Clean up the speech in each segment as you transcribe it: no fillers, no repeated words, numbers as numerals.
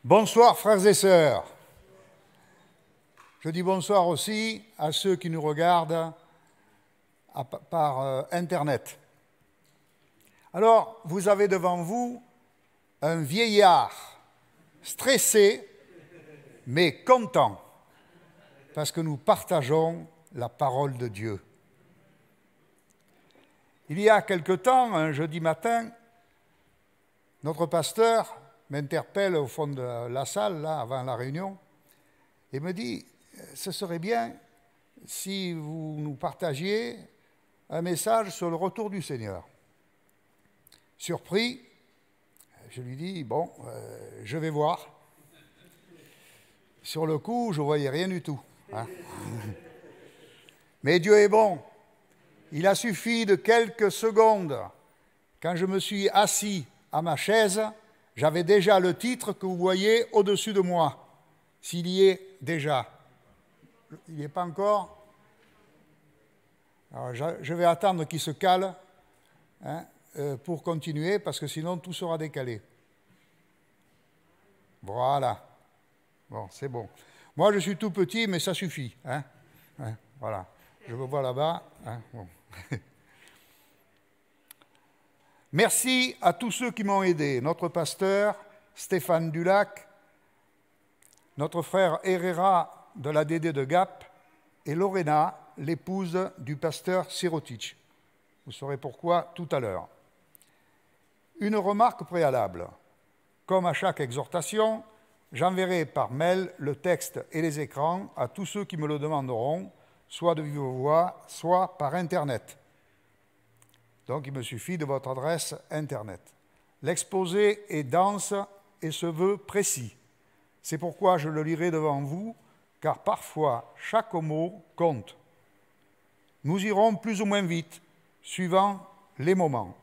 Bonsoir frères et sœurs. Je dis bonsoir aussi à ceux qui nous regardent par Internet. Alors, vous avez devant vous un vieillard stressé, mais content, parce que nous partageons la parole de Dieu. Il y a quelque temps, un jeudi matin, notre pasteur m'interpelle au fond de la salle, là, avant la réunion, et me dit « Ce serait bien si vous nous partagiez un message sur le retour du Seigneur. » Surpris, je lui dis « Bon, je vais voir. » Sur le coup, je ne voyais rien du tout. Hein. Mais Dieu est bon. Il a suffi de quelques secondes. Quand je me suis assis à ma chaise, j'avais déjà le titre que vous voyez au-dessus de moi, s'il y est déjà. Il n'y est pas encore. Alors, je vais attendre qu'il se cale pour continuer, parce que sinon tout sera décalé. Voilà. Bon, c'est bon. Moi, je suis tout petit, mais ça suffit. Voilà. Je me vois là-bas. Bon. Merci à tous ceux qui m'ont aidé. Notre pasteur, Stéphane Dulac, notre frère Herrera de l'ADD de Gap et Lorena, l'épouse du pasteur Sirotic. Vous saurez pourquoi tout à l'heure. Une remarque préalable. Comme à chaque exhortation, j'enverrai par mail le texte et les écrans à tous ceux qui me le demanderont, soit de vive voix, soit par Internet. Donc, il me suffit de votre adresse Internet. L'exposé est dense et se veut précis. C'est pourquoi je le lirai devant vous, car parfois, chaque mot compte. Nous irons plus ou moins vite, suivant les moments.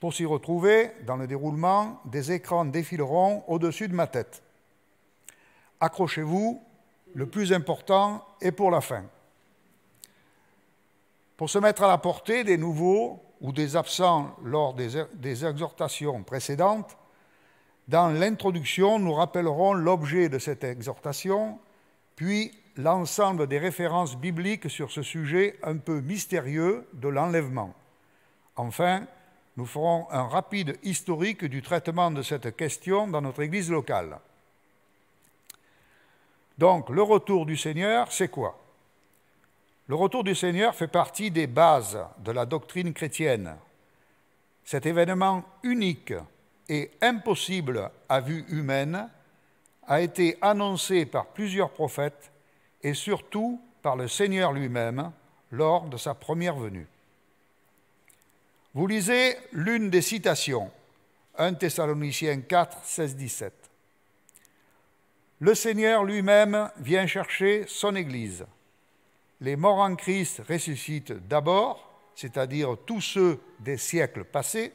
Pour s'y retrouver, dans le déroulement, des écrans défileront au-dessus de ma tête. Accrochez-vous, le plus important est pour la fin. Pour se mettre à la portée des nouveaux ou des absents lors des exhortations précédentes, dans l'introduction, nous rappellerons l'objet de cette exhortation, puis l'ensemble des références bibliques sur ce sujet un peu mystérieux de l'enlèvement. Enfin, nous ferons un rapide historique du traitement de cette question dans notre Église locale. Donc, le retour du Seigneur, c'est quoi ? Le retour du Seigneur fait partie des bases de la doctrine chrétienne. Cet événement unique et impossible à vue humaine a été annoncé par plusieurs prophètes et surtout par le Seigneur lui-même lors de sa première venue. Vous lisez l'une des citations, 1 Thessaloniciens 4, 16-17. Le Seigneur lui-même vient chercher son Église. Les morts en Christ ressuscitent d'abord, c'est-à-dire tous ceux des siècles passés.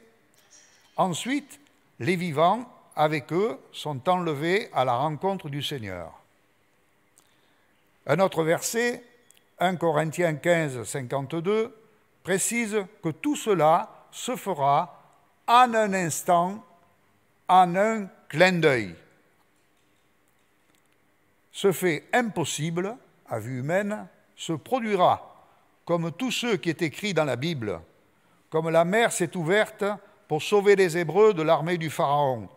Ensuite, les vivants, avec eux, sont enlevés à la rencontre du Seigneur. Un autre verset, 1 Corinthiens 15, 52, précise que tout cela se fera en un instant, en un clin d'œil. Ce fait impossible, à vue humaine, se produira, comme tous ceux qui est écrit dans la Bible, comme la mer s'est ouverte pour sauver les Hébreux de l'armée du Pharaon,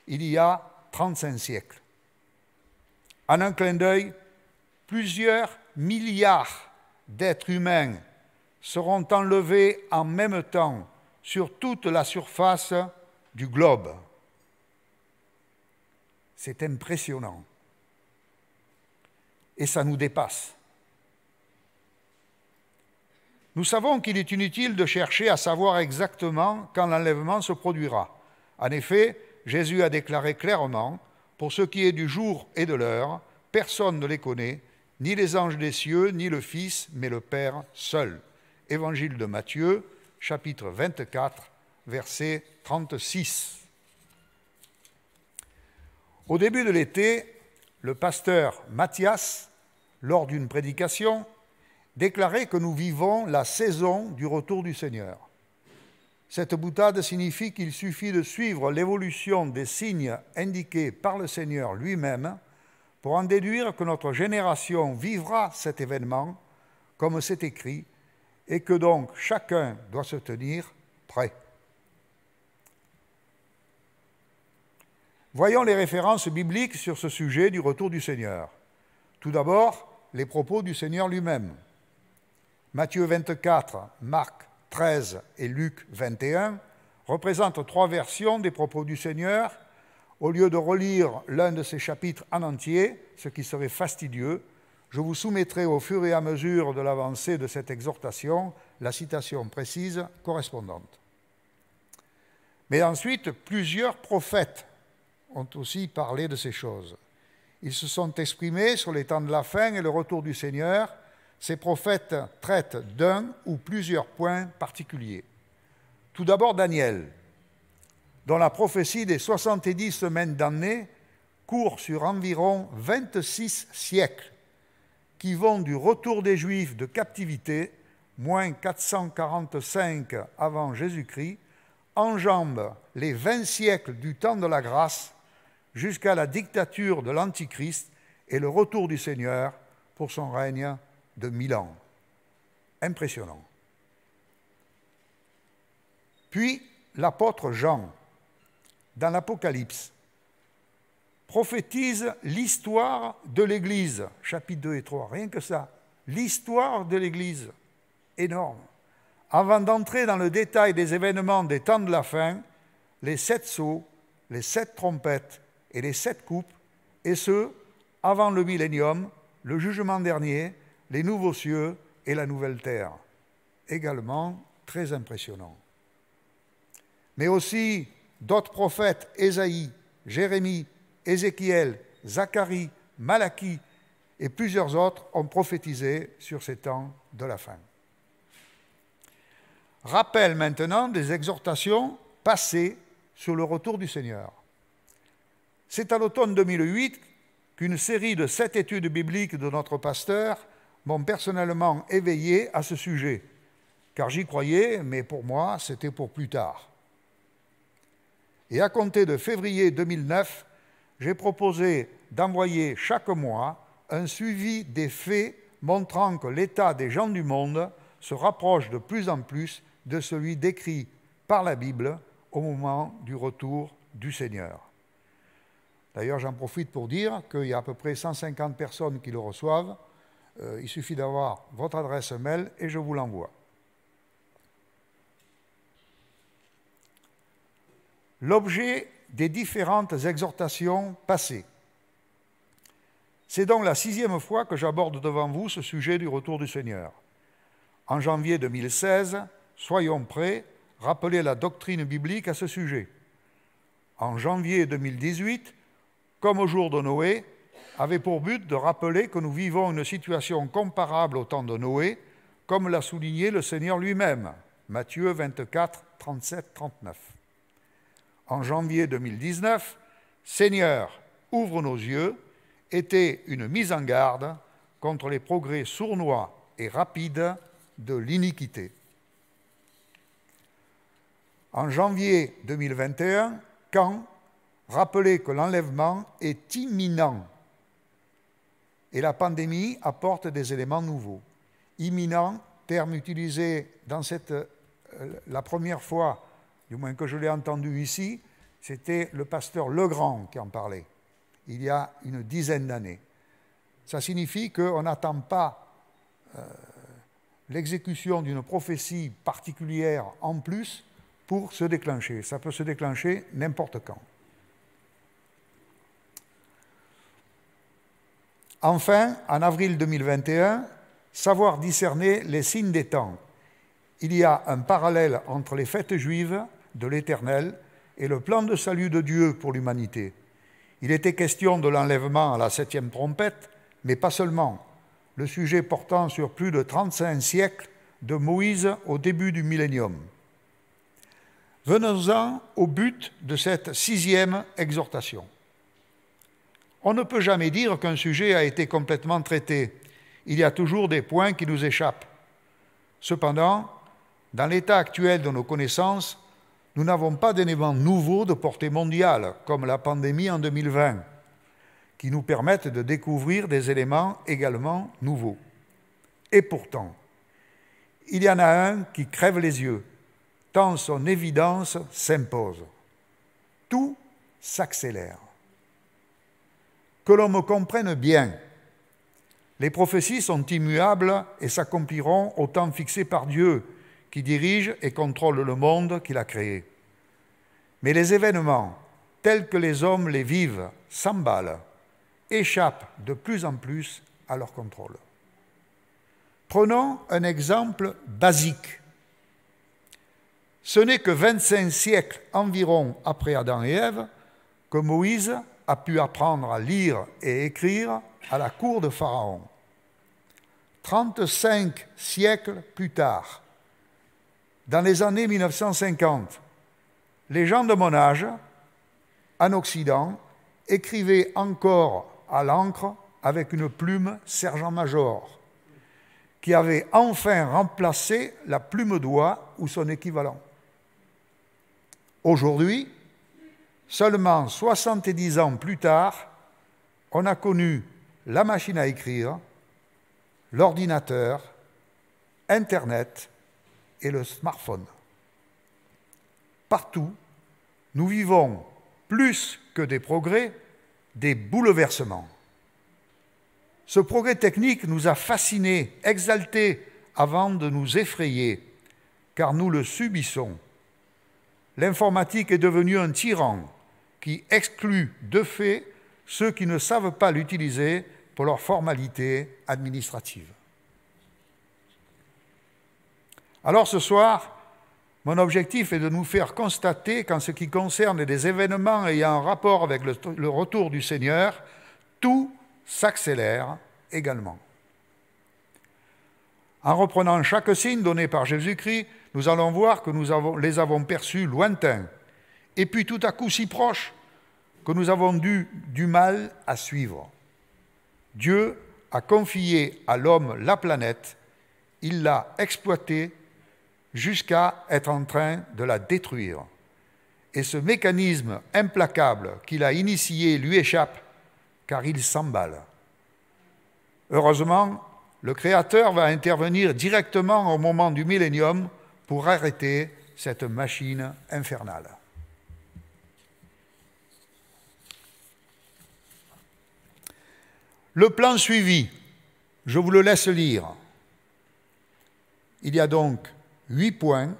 il y a 35 siècles. En un clin d'œil, plusieurs milliards d'êtres humains seront enlevés en même temps sur toute la surface du globe. C'est impressionnant. Et ça nous dépasse. Nous savons qu'il est inutile de chercher à savoir exactement quand l'enlèvement se produira. En effet, Jésus a déclaré clairement, pour ce qui est du jour et de l'heure, personne ne les connaît, ni les anges des cieux, ni le Fils, mais le Père seul. Évangile de Matthieu, chapitre 24, verset 36. Au début de l'été, le pasteur Mathias, lors d'une prédication, déclarait que nous vivons la saison du retour du Seigneur. Cette boutade signifie qu'il suffit de suivre l'évolution des signes indiqués par le Seigneur lui-même pour en déduire que notre génération vivra cet événement comme c'est écrit et que donc chacun doit se tenir prêt. Voyons les références bibliques sur ce sujet du retour du Seigneur. Tout d'abord, les propos du Seigneur lui-même. Matthieu 24, Marc 13 et Luc 21 représentent 3 versions des propos du Seigneur. Au lieu de relire l'un de ces chapitres en entier, ce qui serait fastidieux, je vous soumettrai au fur et à mesure de l'avancée de cette exhortation la citation précise correspondante. Mais ensuite, plusieurs prophètes ont aussi parlé de ces choses. Ils se sont exprimés sur les temps de la fin et le retour du Seigneur. Ces prophètes traitent d'un ou plusieurs points particuliers. Tout d'abord Daniel, dont la prophétie des 70 semaines d'année court sur environ 26 siècles, qui vont du retour des Juifs de captivité, moins 445 avant Jésus-Christ, enjambe les 20 siècles du temps de la grâce jusqu'à la dictature de l'Antichrist et le retour du Seigneur pour son règne de 1000 ans. Impressionnant. Puis l'apôtre Jean, dans l'Apocalypse, prophétise l'histoire de l'Église, chapitres 2 et 3, rien que ça, l'histoire de l'Église, énorme. Avant d'entrer dans le détail des événements des temps de la fin, les 7 sceaux, les 7 trompettes et les 7 coupes, et ce, avant le millénium, le jugement dernier, les nouveaux cieux et la nouvelle terre. Également très impressionnant. Mais aussi d'autres prophètes, Ésaïe, Jérémie, Ézéchiel, Zacharie, Malachie et plusieurs autres ont prophétisé sur ces temps de la fin. Rappel maintenant des exhortations passées sur le retour du Seigneur. C'est à l'automne 2008 qu'une série de 7 études bibliques de notre pasteur m'ont personnellement éveillé à ce sujet, car j'y croyais, mais pour moi, c'était pour plus tard. Et à compter de février 2009, j'ai proposé d'envoyer chaque mois un suivi des faits montrant que l'état des gens du monde se rapproche de plus en plus de celui décrit par la Bible au moment du retour du Seigneur. D'ailleurs, j'en profite pour dire qu'il y a à peu près 150 personnes qui le reçoivent. Il suffit d'avoir votre adresse mail et je vous l'envoie. L'objet des différentes exhortations passées. C'est donc la 6e fois que j'aborde devant vous ce sujet du retour du Seigneur. En janvier 2016, soyons prêts, rappelez la doctrine biblique à ce sujet. En janvier 2018, comme au jour de Noé, avait pour but de rappeler que nous vivons une situation comparable au temps de Noé, comme l'a souligné le Seigneur lui-même, Matthieu 24, 37, 39. En janvier 2019, Seigneur, ouvre nos yeux, était une mise en garde contre les progrès sournois et rapides de l'iniquité. En janvier 2021, quand rappeler que l'enlèvement est imminent et la pandémie apporte des éléments nouveaux. Imminent, terme utilisé dans la première fois, du moins que je l'ai entendu ici, c'était le pasteur Legrand qui en parlait, il y a une dizaine d'années. Ça signifie qu'on n'attend pas l'exécution d'une prophétie particulière en plus pour se déclencher. Ça peut se déclencher n'importe quand. Enfin, en avril 2021, savoir discerner les signes des temps. Il y a un parallèle entre les fêtes juives de l'Éternel et le plan de salut de Dieu pour l'humanité. Il était question de l'enlèvement à la 7e trompette, mais pas seulement. Le sujet portant sur plus de 35 siècles de Moïse au début du millénium. Venons-en au but de cette 6e exhortation. On ne peut jamais dire qu'un sujet a été complètement traité. Il y a toujours des points qui nous échappent. Cependant, dans l'état actuel de nos connaissances, nous n'avons pas d'éléments nouveaux de portée mondiale, comme la pandémie en 2020, qui nous permettent de découvrir des éléments également nouveaux. Et pourtant, il y en a un qui crève les yeux, tant son évidence s'impose. Tout s'accélère. Que l'on me comprenne bien, les prophéties sont immuables et s'accompliront au temps fixé par Dieu, qui dirige et contrôle le monde qu'il a créé. Mais les événements, tels que les hommes les vivent, s'emballent, échappent de plus en plus à leur contrôle. Prenons un exemple basique. Ce n'est que 25 siècles environ après Adam et Ève que Moïse a pu apprendre à lire et écrire à la cour de Pharaon. 35 siècles plus tard, dans les années 1950, les gens de mon âge, en Occident, écrivaient encore à l'encre avec une plume sergent-major, qui avait enfin remplacé la plume d'oie ou son équivalent. Aujourd'hui, seulement 70 ans plus tard, on a connu la machine à écrire, l'ordinateur, Internet et le smartphone. Partout, nous vivons plus que des progrès, des bouleversements. Ce progrès technique nous a fascinés, exaltés, avant de nous effrayer, car nous le subissons. L'informatique est devenue un tyran qui exclut de fait ceux qui ne savent pas l'utiliser pour leurs formalités administratives. Alors ce soir, mon objectif est de nous faire constater qu'en ce qui concerne les événements ayant un rapport avec le retour du Seigneur, tout s'accélère également. En reprenant chaque signe donné par Jésus-Christ, nous allons voir que nous les avons perçus lointains, et puis tout à coup si proches que nous avons du mal à suivre. Dieu a confié à l'homme la planète, il l'a exploitée jusqu'à être en train de la détruire. Et ce mécanisme implacable qu'il a initié lui échappe, car il s'emballe. Heureusement, le Créateur va intervenir directement au moment du millénium pour arrêter cette machine infernale. Le plan suivi, je vous le laisse lire. Il y a donc 8 points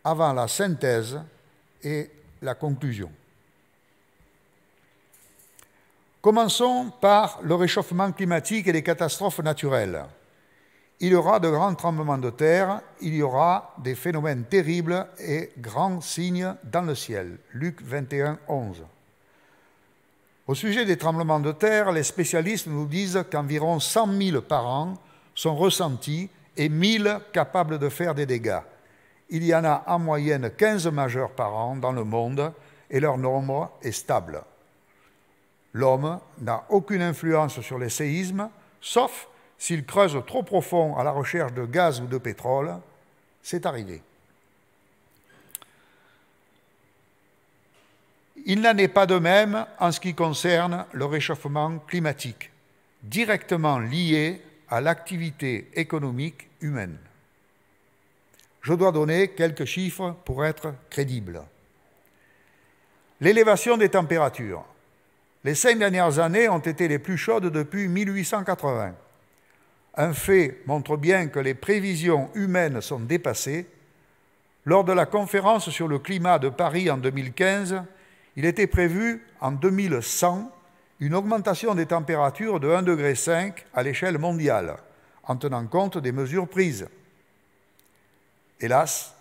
avant la synthèse et la conclusion. Commençons par le réchauffement climatique et les catastrophes naturelles. Il y aura de grands tremblements de terre, il y aura des phénomènes terribles et grands signes dans le ciel. Luc 21, 11. Au sujet des tremblements de terre, les spécialistes nous disent qu'environ 100 000 par an sont ressentis et 1000 capables de faire des dégâts. Il y en a en moyenne 15 majeurs par an dans le monde et leur nombre est stable. L'homme n'a aucune influence sur les séismes, sauf s'il creuse trop profond à la recherche de gaz ou de pétrole. C'est arrivé. Il n'en est pas de même en ce qui concerne le réchauffement climatique, directement lié à l'activité économique humaine. Je dois donner quelques chiffres pour être crédible. L'élévation des températures. Les 5 dernières années ont été les plus chaudes depuis 1880. Un fait montre bien que les prévisions humaines sont dépassées. Lors de la conférence sur le climat de Paris en 2015, il était prévu en 2100 une augmentation des températures de 1,5 degré à l'échelle mondiale, en tenant compte des mesures prises. Hélas,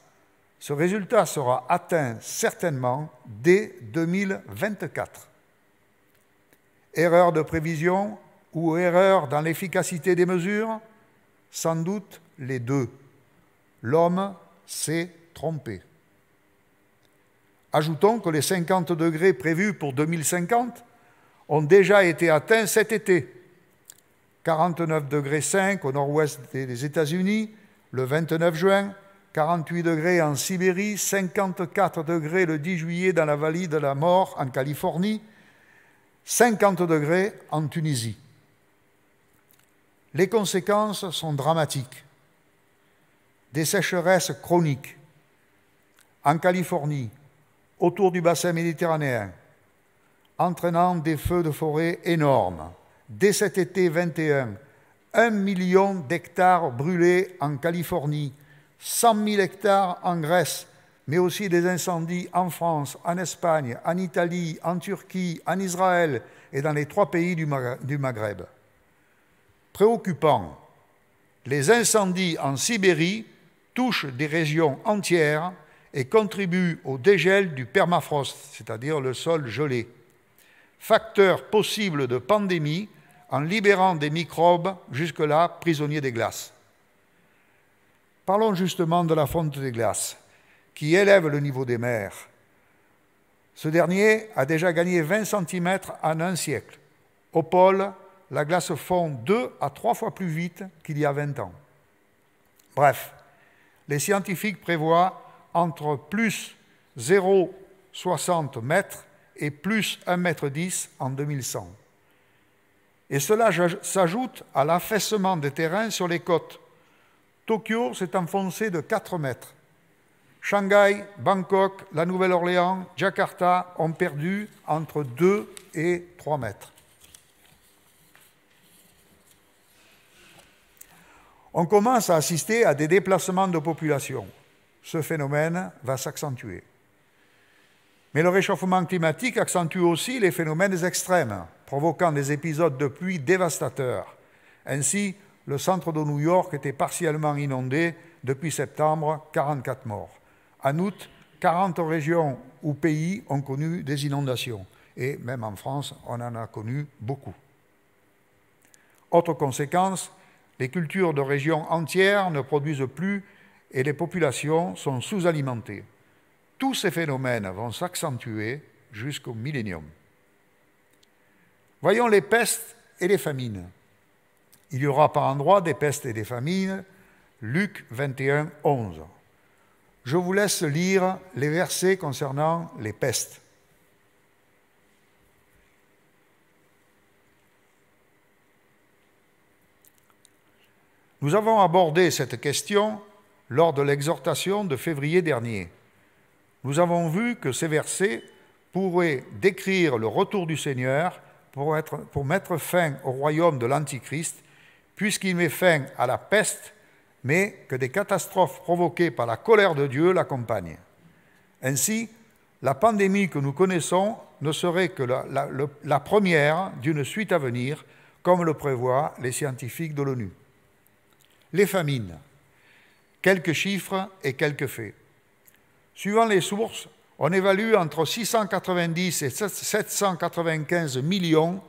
ce résultat sera atteint certainement dès 2024. Erreur de prévision ou erreur dans l'efficacité des mesures? Sans doute les deux. L'homme s'est trompé. Ajoutons que les 50 degrés prévus pour 2050 ont déjà été atteints cet été. 49,5 degrés au nord-ouest des États-Unis le 29 juin, 48 degrés en Sibérie, 54 degrés le 10 juillet dans la vallée de la mort en Californie, 50 degrés en Tunisie. Les conséquences sont dramatiques. Des sécheresses chroniques en Californie, autour du bassin méditerranéen, entraînant des feux de forêt énormes. Dès cet été 21, 1 million d'hectares brûlés en Californie, 100 000 hectares en Grèce, mais aussi des incendies en France, en Espagne, en Italie, en Turquie, en Israël et dans les 3 pays du Maghreb. Préoccupant, les incendies en Sibérie touchent des régions entières et contribuent au dégel du permafrost, c'est-à-dire le sol gelé. Facteur possible de pandémie en libérant des microbes jusque-là prisonniers des glaces. Parlons justement de la fonte des glaces, qui élève le niveau des mers. Ce dernier a déjà gagné 20 cm en un siècle. Au pôle, la glace fond 2 à 3 fois plus vite qu'il y a 20 ans. Bref, les scientifiques prévoient entre plus 0,60 m et plus 1,10 m en 2100. Et cela s'ajoute à l'affaissement des terrains sur les côtes. Tokyo s'est enfoncé de 4 mètres. Shanghai, Bangkok, la Nouvelle-Orléans, Jakarta ont perdu entre 2 et 3 mètres. On commence à assister à des déplacements de population. Ce phénomène va s'accentuer. Mais le réchauffement climatique accentue aussi les phénomènes extrêmes, provoquant des épisodes de pluie dévastateurs. Ainsi, le centre de New York était partiellement inondé depuis septembre, 44 morts. En août, 40 régions ou pays ont connu des inondations. Et même en France, on en a connu beaucoup. Autre conséquence, les cultures de régions entières ne produisent plus et les populations sont sous-alimentées. Tous ces phénomènes vont s'accentuer jusqu'au millénium. Voyons les pestes et les famines. Il y aura par endroits des pestes et des famines, Luc 21, 11. Je vous laisse lire les versets concernant les pestes. Nous avons abordé cette question lors de l'exhortation de février dernier. Nous avons vu que ces versets pourraient décrire le retour du Seigneur pour mettre fin au royaume de l'Antichrist, puisqu'il met fin à la peste, mais que des catastrophes provoquées par la colère de Dieu l'accompagnent. Ainsi, la pandémie que nous connaissons ne serait que la première d'une suite à venir, comme le prévoient les scientifiques de l'ONU. Les famines. Quelques chiffres et quelques faits. Suivant les sources, on évalue entre 690 et 795 millions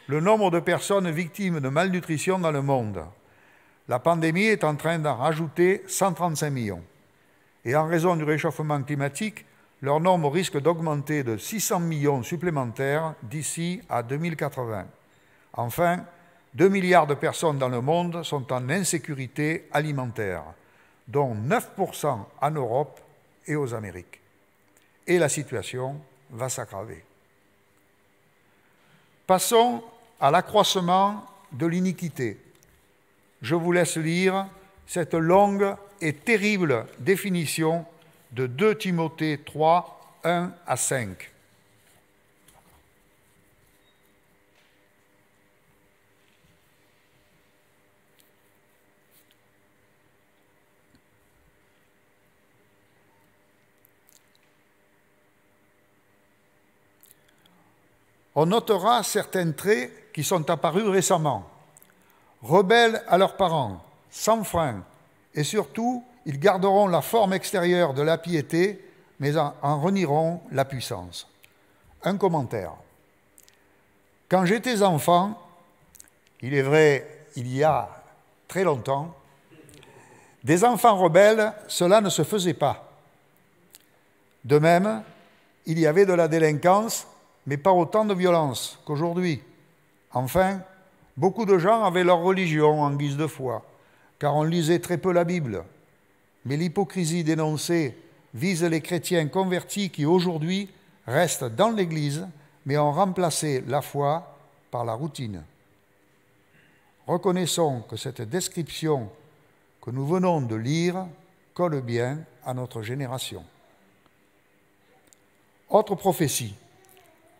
le nombre de personnes victimes de malnutrition dans le monde. La pandémie est en train d'en rajouter 135 millions. Et en raison du réchauffement climatique, leur nombre risque d'augmenter de 600 millions supplémentaires d'ici à 2080. Enfin, 2 milliards de personnes dans le monde sont en insécurité alimentaire, dont 9% en Europe et aux Amériques. Et la situation va s'aggraver. Passons à l'accroissement de l'iniquité. Je vous laisse lire cette longue et terrible définition de 2 Timothée 3, 1 à 5. On notera certains traits qui sont apparus récemment. Rebelles à leurs parents, sans frein, et surtout, ils garderont la forme extérieure de la piété, mais en renieront la puissance. Un commentaire. Quand j'étais enfant, il est vrai, il y a très longtemps, des enfants rebelles, cela ne se faisait pas. De même, il y avait de la délinquance, mais pas autant de violence qu'aujourd'hui. Enfin, beaucoup de gens avaient leur religion en guise de foi, car on lisait très peu la Bible. mais l'hypocrisie dénoncée vise les chrétiens convertis qui aujourd'hui restent dans l'Église, mais ont remplacé la foi par la routine. Reconnaissons que cette description que nous venons de lire colle bien à notre génération. Autre prophétie.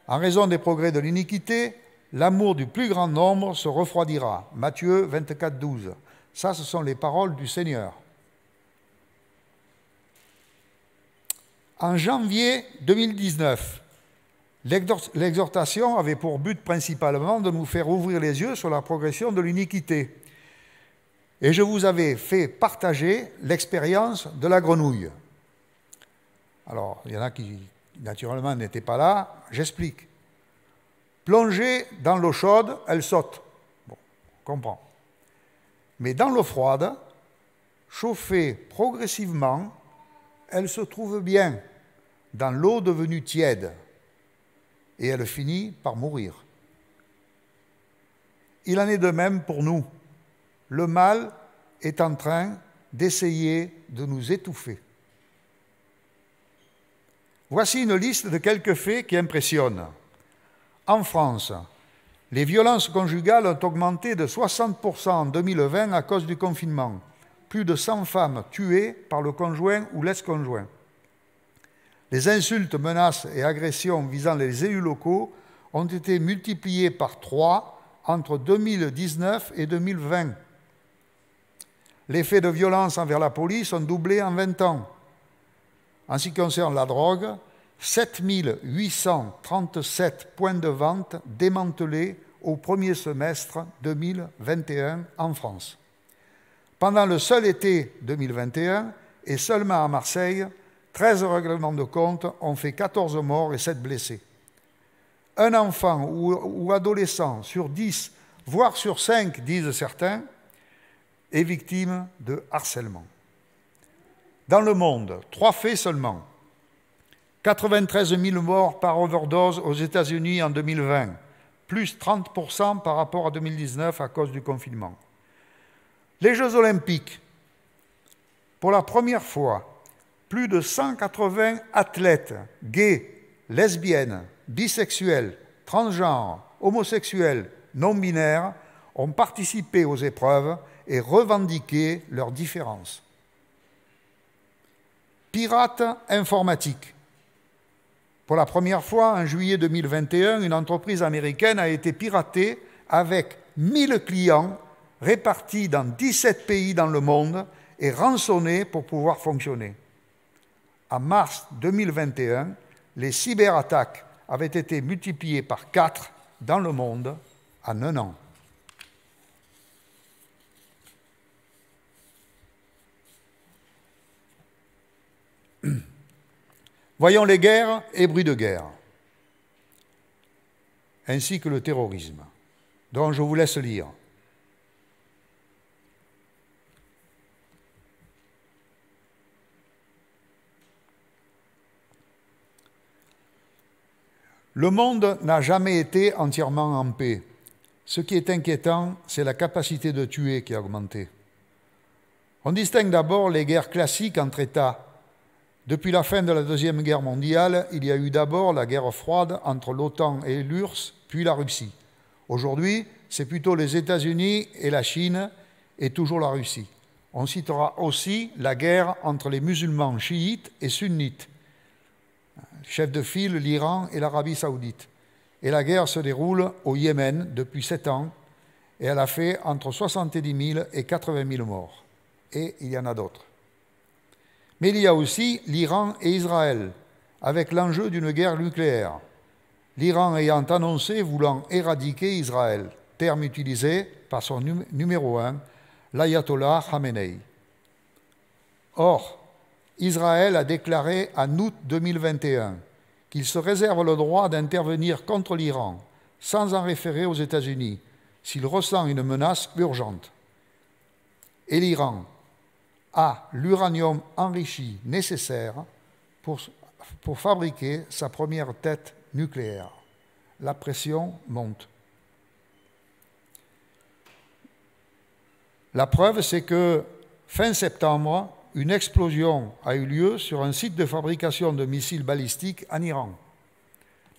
En raison des progrès de l'iniquité, l'amour du plus grand nombre se refroidira. Matthieu 24, 12. Ça, ce sont les paroles du Seigneur. En janvier 2019, l'exhortation avait pour but principalement de nous faire ouvrir les yeux sur la progression de l'iniquité. Et je vous avais fait partager l'expérience de la grenouille. Alors, il y en a qui, naturellement, n'étaient pas là. J'explique. Plongée dans l'eau chaude, elle saute. Bon, on comprend. Mais dans l'eau froide, chauffée progressivement, elle se trouve bien dans l'eau devenue tiède et elle finit par mourir. Il en est de même pour nous. Le mal est en train d'essayer de nous étouffer. Voici une liste de quelques faits qui impressionnent. En France, les violences conjugales ont augmenté de 60% en 2020 à cause du confinement. Plus de 100 femmes tuées par le conjoint ou l'ex-conjoint. Les insultes, menaces et agressions visant les élus locaux ont été multipliées par 3 entre 2019 et 2020. Les faits de violence envers la police ont doublé en 20 ans. En ce qui concerne la drogue, 7 837 points de vente démantelés au premier semestre 2021 en France. Pendant le seul été 2021, et seulement à Marseille, 13 règlements de compte ont fait 14 morts et 7 blessés. Un enfant ou adolescent sur 10, voire sur 5, disent certains, est victime de harcèlement. Dans le monde, 3 faits seulement. 93 000 morts par overdose aux États-Unis en 2020, plus 30% par rapport à 2019 à cause du confinement. Les Jeux Olympiques. Pour la première fois, plus de 180 athlètes gays, lesbiennes, bisexuels, transgenres, homosexuels, non-binaires ont participé aux épreuves et revendiqué leurs différences. Pirates informatiques. Pour la première fois, en juillet 2021, une entreprise américaine a été piratée avec 1000 clients répartis dans 17 pays dans le monde et rançonnés pour pouvoir fonctionner. En mars 2021, les cyberattaques avaient été multipliées par 4 dans le monde en un an. Voyons les guerres et bruits de guerre, ainsi que le terrorisme, dont je vous laisse lire. Le monde n'a jamais été entièrement en paix. Ce qui est inquiétant, c'est la capacité de tuer qui a augmenté. On distingue d'abord les guerres classiques entre États. Depuis la fin de la Deuxième Guerre mondiale, il y a eu d'abord la guerre froide entre l'OTAN et l'URSS, puis la Russie. Aujourd'hui, c'est plutôt les États-Unis et la Chine, et toujours la Russie. On citera aussi la guerre entre les musulmans chiites et sunnites, chef de file l'Iran et l'Arabie saoudite. Et la guerre se déroule au Yémen depuis 7 ans, et elle a fait entre 70 000 et 80 000 morts. Et il y en a d'autres. Mais il y a aussi l'Iran et Israël, avec l'enjeu d'une guerre nucléaire. L'Iran ayant annoncé voulant éradiquer Israël, terme utilisé par son numéro 1, l'ayatollah Khamenei. Or, Israël a déclaré en août 2021 qu'il se réserve le droit d'intervenir contre l'Iran, sans en référer aux États-Unis, s'il ressent une menace urgente. Et l'Iran a l'uranium enrichi nécessaire pour fabriquer sa première tête nucléaire. La pression monte. La preuve, c'est que fin septembre, une explosion a eu lieu sur un site de fabrication de missiles balistiques en Iran.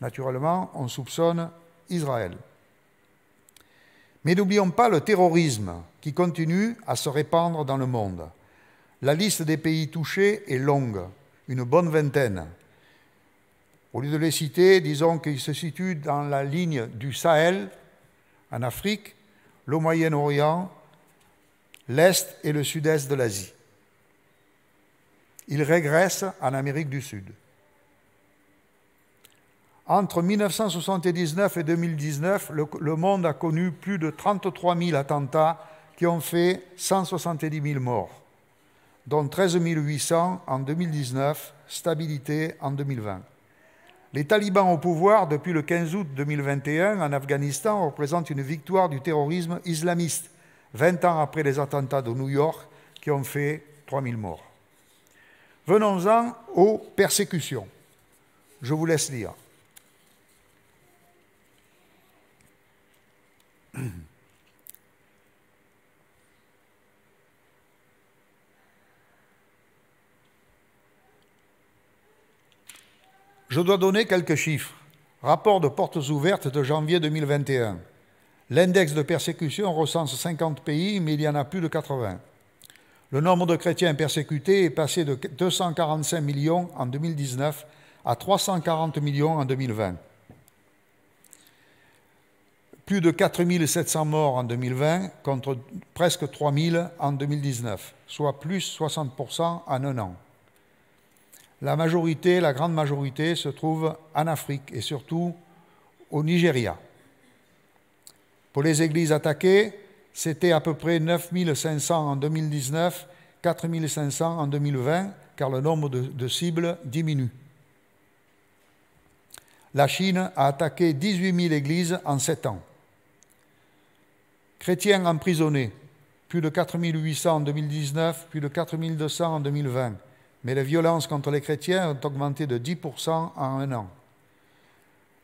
Naturellement, on soupçonne Israël. Mais n'oublions pas le terrorisme qui continue à se répandre dans le monde. La liste des pays touchés est longue, une bonne vingtaine. Au lieu de les citer, disons qu'ils se situent dans la ligne du Sahel, en Afrique, le Moyen-Orient, l'Est et le Sud-Est de l'Asie. Ils régressent en Amérique du Sud. Entre 1979 et 2019, le monde a connu plus de 33 000 attentats qui ont fait 170 000 morts, dont 13 800 en 2019, stabilité en 2020. Les talibans au pouvoir depuis le 15 août 2021 en Afghanistan représentent une victoire du terrorisme islamiste, 20 ans après les attentats de New York qui ont fait 3 000 morts. Venons-en aux persécutions. Je vous laisse lire. Je dois donner quelques chiffres. Rapport de Portes ouvertes de janvier 2021. L'index de persécution recense 50 pays, mais il y en a plus de 80. Le nombre de chrétiens persécutés est passé de 245 millions en 2019 à 340 millions en 2020. Plus de 4 700 morts en 2020 contre presque 3 000 en 2019, soit plus 60% en un an. La grande majorité, se trouve en Afrique et surtout au Nigeria. Pour les églises attaquées, c'était à peu près 9 500 en 2019, 4 500 en 2020, car le nombre de cibles diminue. La Chine a attaqué 18 000 églises en 7 ans. Chrétiens emprisonnés, plus de 4 800 en 2019, plus de 4 200 en 2020. Mais les violences contre les chrétiens ont augmenté de 10% en un an.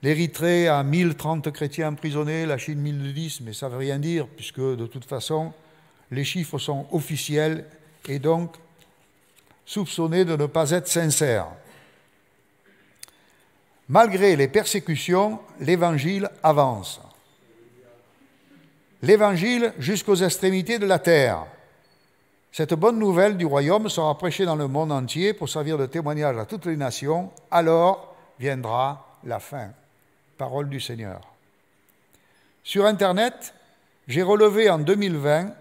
L'Érythrée a 1030 chrétiens emprisonnés, la Chine 1010, mais ça ne veut rien dire, puisque de toute façon, les chiffres sont officiels et donc soupçonnés de ne pas être sincères. Malgré les persécutions, l'Évangile avance. L'Évangile jusqu'aux extrémités de la terre. Cette bonne nouvelle du royaume sera prêchée dans le monde entier pour servir de témoignage à toutes les nations. Alors viendra la fin. Parole du Seigneur. Sur Internet, j'ai relevé en 2020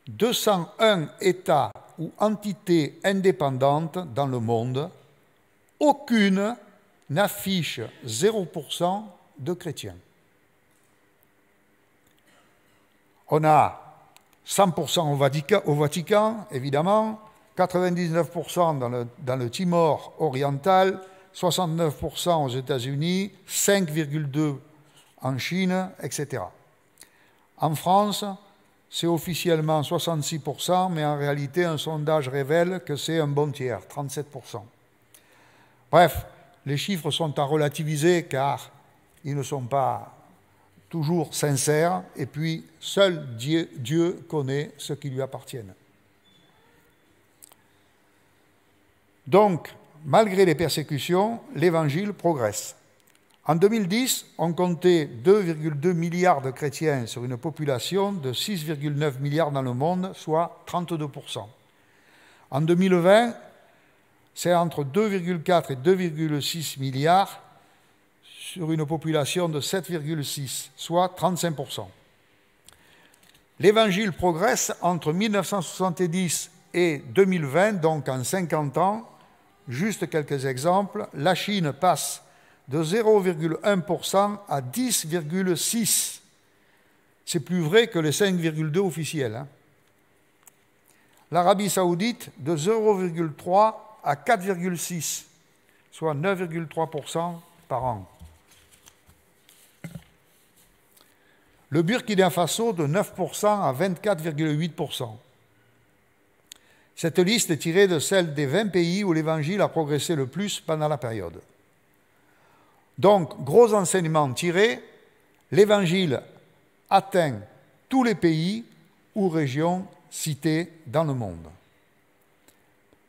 201 États ou entités indépendantes dans le monde. Aucune n'affiche 0% de chrétiens. On a 100% au Vatican, évidemment, 99% dans le Timor oriental, 69% aux États-Unis, 5,2% en Chine, etc. En France, c'est officiellement 66%, mais en réalité, un sondage révèle que c'est un bon tiers, 37%. Bref, les chiffres sont à relativiser car ils ne sont pas toujours sincère, et puis seul Dieu connaît ce qui lui appartient. Donc, malgré les persécutions, l'Évangile progresse. En 2010, on comptait 2,2 milliards de chrétiens sur une population de 6,9 milliards dans le monde, soit 32%. En 2020, c'est entre 2,4 et 2,6 milliards sur une population de 7,6, soit 35%. L'Évangile progresse entre 1970 et 2020, donc en 50 ans. Juste quelques exemples. La Chine passe de 0,1% à 10,6%. C'est plus vrai que les 5,2% officiels. L'Arabie saoudite de 0,3% à 4,6%, soit 9,3% par an. Le Burkina Faso de 9% à 24,8%. Cette liste est tirée de celle des 20 pays où l'Évangile a progressé le plus pendant la période. Donc, gros enseignement tiré, l'Évangile atteint tous les pays ou régions cités dans le monde.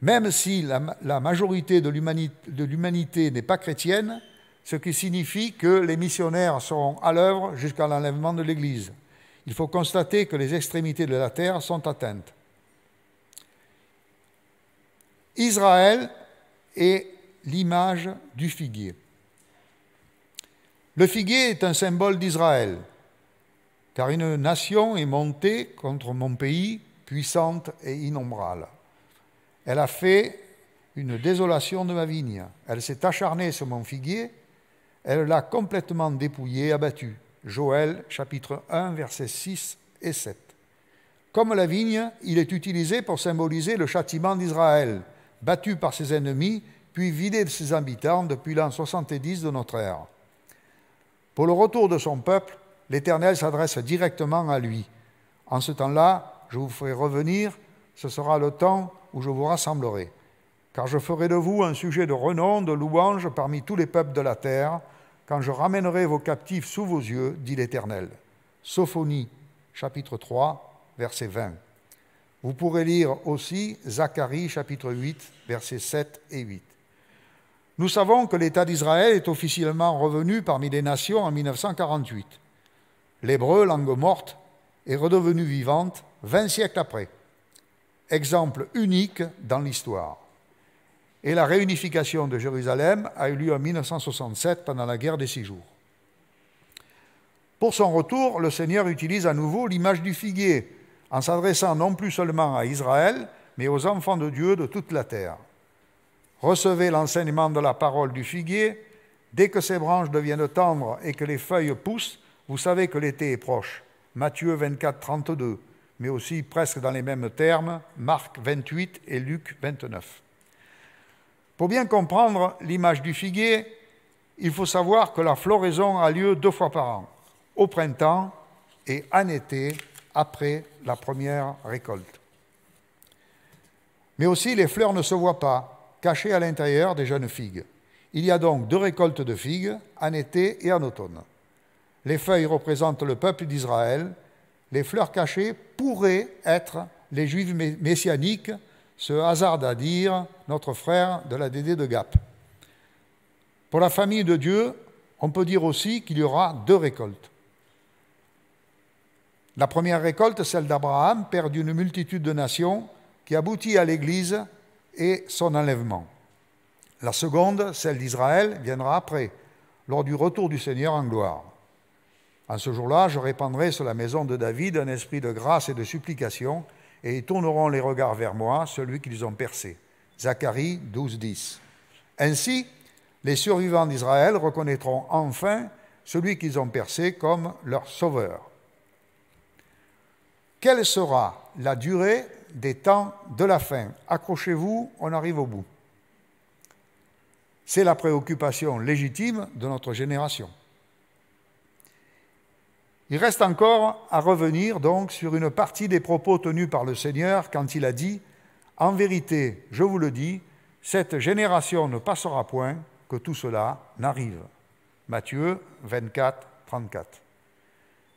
même si la majorité de l'humanité n'est pas chrétienne, ce qui signifie que les missionnaires seront à l'œuvre jusqu'à l'enlèvement de l'Église. Il faut constater que les extrémités de la terre sont atteintes. Israël est l'image du figuier. Le figuier est un symbole d'Israël, car une nation est montée contre mon pays, puissante et innombrable. Elle a fait une désolation de ma vigne. Elle s'est acharnée sur mon figuier, elle l'a complètement dépouillé, abattu. Joël, chapitre 1, versets 6 et 7. Comme la vigne, il est utilisé pour symboliser le châtiment d'Israël, battu par ses ennemis, puis vidé de ses habitants depuis l'an 70 de notre ère. Pour le retour de son peuple, l'Éternel s'adresse directement à lui. En ce temps-là, je vous ferai revenir, ce sera le temps où je vous rassemblerai. Car je ferai de vous un sujet de renom, de louange parmi tous les peuples de la terre, quand je ramènerai vos captifs sous vos yeux, dit l'Éternel. Sophonie, chapitre 3, verset 20. Vous pourrez lire aussi Zacharie, chapitre 8, versets 7 et 8. Nous savons que l'État d'Israël est officiellement revenu parmi les nations en 1948. L'hébreu, langue morte, est redevenu vivante 20 siècles après. Exemple unique dans l'histoire. Et la réunification de Jérusalem a eu lieu en 1967 pendant la guerre des 6 jours. Pour son retour, le Seigneur utilise à nouveau l'image du figuier, en s'adressant non plus seulement à Israël, mais aux enfants de Dieu de toute la terre. Recevez l'enseignement de la parole du figuier. Dès que ses branches deviennent tendres et que les feuilles poussent, vous savez que l'été est proche. Matthieu 24, 32, mais aussi presque dans les mêmes termes, Marc 28 et Luc 29. Pour bien comprendre l'image du figuier, il faut savoir que la floraison a lieu 2 fois par an, au printemps et en été, après la première récolte. Mais aussi, les fleurs ne se voient pas, cachées à l'intérieur des jeunes figues. Il y a donc 2 récoltes de figues, en été et en automne. Les feuilles représentent le peuple d'Israël. Les fleurs cachées pourraient être les Juifs messianiques, se hasarde à dire notre frère de la DD de Gap. Pour la famille de Dieu, on peut dire aussi qu'il y aura 2 récoltes. La première récolte, celle d'Abraham, père d'une multitude de nations, qui aboutit à l'Église et son enlèvement. La seconde, celle d'Israël, viendra après, lors du retour du Seigneur en gloire. En ce jour-là, je répandrai sur la maison de David un esprit de grâce et de supplication, et ils tourneront les regards vers moi, celui qu'ils ont percé. Zacharie 12, 10. Ainsi, les survivants d'Israël reconnaîtront enfin celui qu'ils ont percé comme leur sauveur. Quelle sera la durée des temps de la fin? Accrochez-vous, on arrive au bout. C'est la préoccupation légitime de notre génération. Il reste encore à revenir donc sur une partie des propos tenus par le Seigneur quand il a dit « En vérité, je vous le dis, cette génération ne passera point que tout cela n'arrive. » Matthieu 24, 34.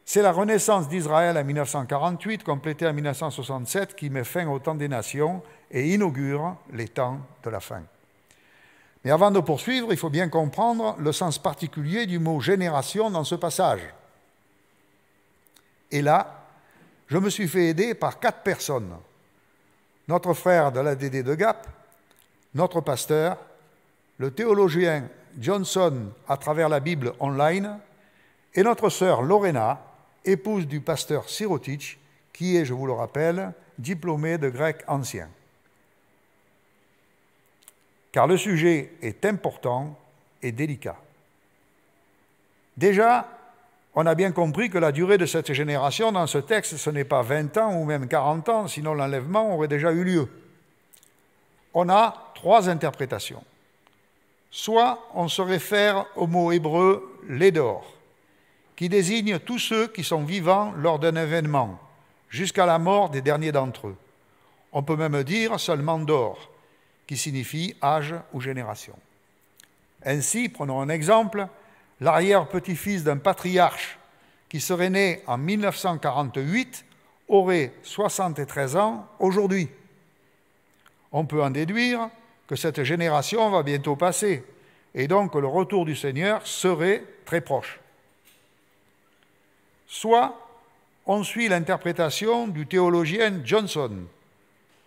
C'est la renaissance d'Israël en 1948, complétée en 1967, qui met fin au temps des nations et inaugure les temps de la fin. Mais avant de poursuivre, il faut bien comprendre le sens particulier du mot « génération » dans ce passage. Et là, je me suis fait aider par 4 personnes. Notre frère de l'ADD de Gap, notre pasteur, le théologien Johnson à travers la Bible online, et notre sœur Lorena, épouse du pasteur Sirotich, qui est, je vous le rappelle, diplômé de grec ancien. Car le sujet est important et délicat. Déjà, on a bien compris que la durée de cette génération dans ce texte, ce n'est pas 20 ans ou même 40 ans, sinon l'enlèvement aurait déjà eu lieu. On a 3 interprétations. Soit on se réfère au mot hébreu « lédor », qui désigne tous ceux qui sont vivants lors d'un événement, jusqu'à la mort des derniers d'entre eux. On peut même dire seulement d'or, qui signifie âge ou génération. Ainsi, prenons un exemple, l'arrière-petit-fils d'un patriarche qui serait né en 1948 aurait 73 ans aujourd'hui. On peut en déduire que cette génération va bientôt passer, et donc que le retour du Seigneur serait très proche. Soit on suit l'interprétation du théologien Johnson.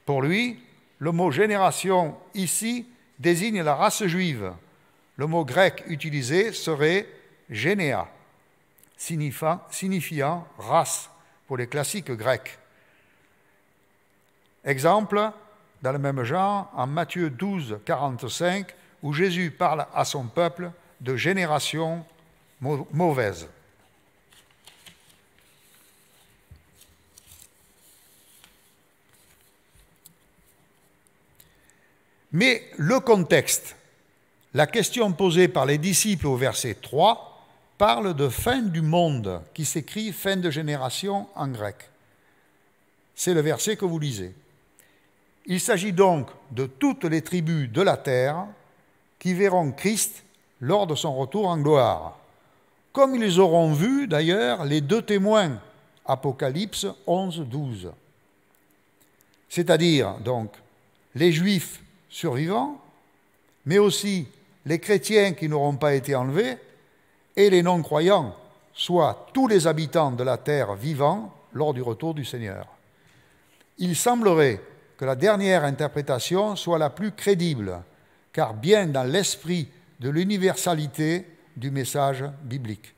Pour lui, le mot génération ici désigne la race juive. Le mot grec utilisé serait généa, signifiant race pour les classiques grecs. Exemple, dans le même genre, en Matthieu 12, 45, où Jésus parle à son peuple de génération mauvaise. Mais le contexte, la question posée par les disciples au verset 3, parle de fin du monde, qui s'écrit fin de génération en grec. C'est le verset que vous lisez. Il s'agit donc de toutes les tribus de la terre qui verront Christ lors de son retour en gloire, comme ils auront vu d'ailleurs les deux témoins, Apocalypse 11, 12. C'est-à-dire donc les Juifs survivants, mais aussi les chrétiens qui n'auront pas été enlevés et les non-croyants, soit tous les habitants de la terre vivants lors du retour du Seigneur. Il semblerait que la dernière interprétation soit la plus crédible, car bien dans l'esprit de l'universalité du message biblique.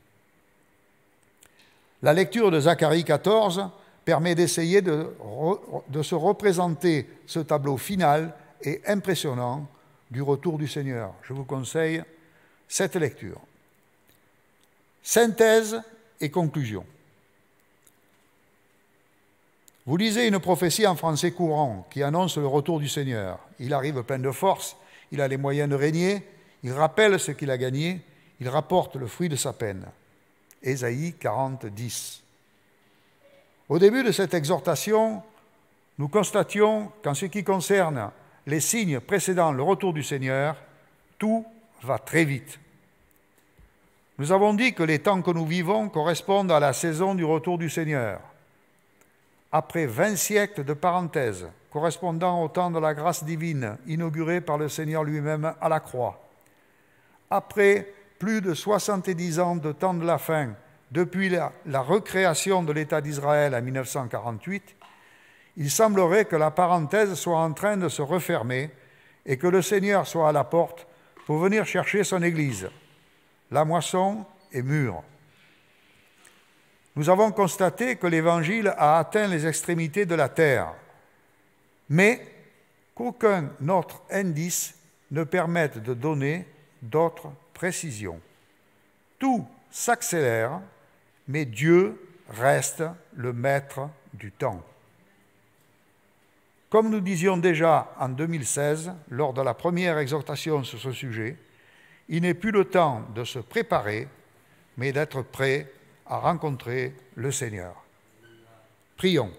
La lecture de Zacharie 14 permet d'essayer de se représenter ce tableau final et impressionnant du retour du Seigneur. Je vous conseille cette lecture. Synthèse et conclusion. Vous lisez une prophétie en français courant qui annonce le retour du Seigneur. Il arrive plein de force, il a les moyens de régner, il rappelle ce qu'il a gagné, il rapporte le fruit de sa peine. Ésaïe 40, 10. Au début de cette exhortation, nous constations qu'en ce qui concerne les signes précédant le retour du Seigneur, tout va très vite. Nous avons dit que les temps que nous vivons correspondent à la saison du retour du Seigneur. Après 20 siècles de parenthèse, correspondant au temps de la grâce divine inaugurée par le Seigneur lui-même à la croix, après plus de 70 ans de temps de la fin, depuis la recréation de l'État d'Israël en 1948, il semblerait que la parenthèse soit en train de se refermer et que le Seigneur soit à la porte pour venir chercher son Église. La moisson est mûre. Nous avons constaté que l'Évangile a atteint les extrémités de la terre, mais qu'aucun autre indice ne permette de donner d'autres précisions. Tout s'accélère, mais Dieu reste le maître du temps. Comme nous disions déjà en 2016, lors de la première exhortation sur ce sujet, il n'est plus le temps de se préparer, mais d'être prêt à rencontrer le Seigneur. Prions.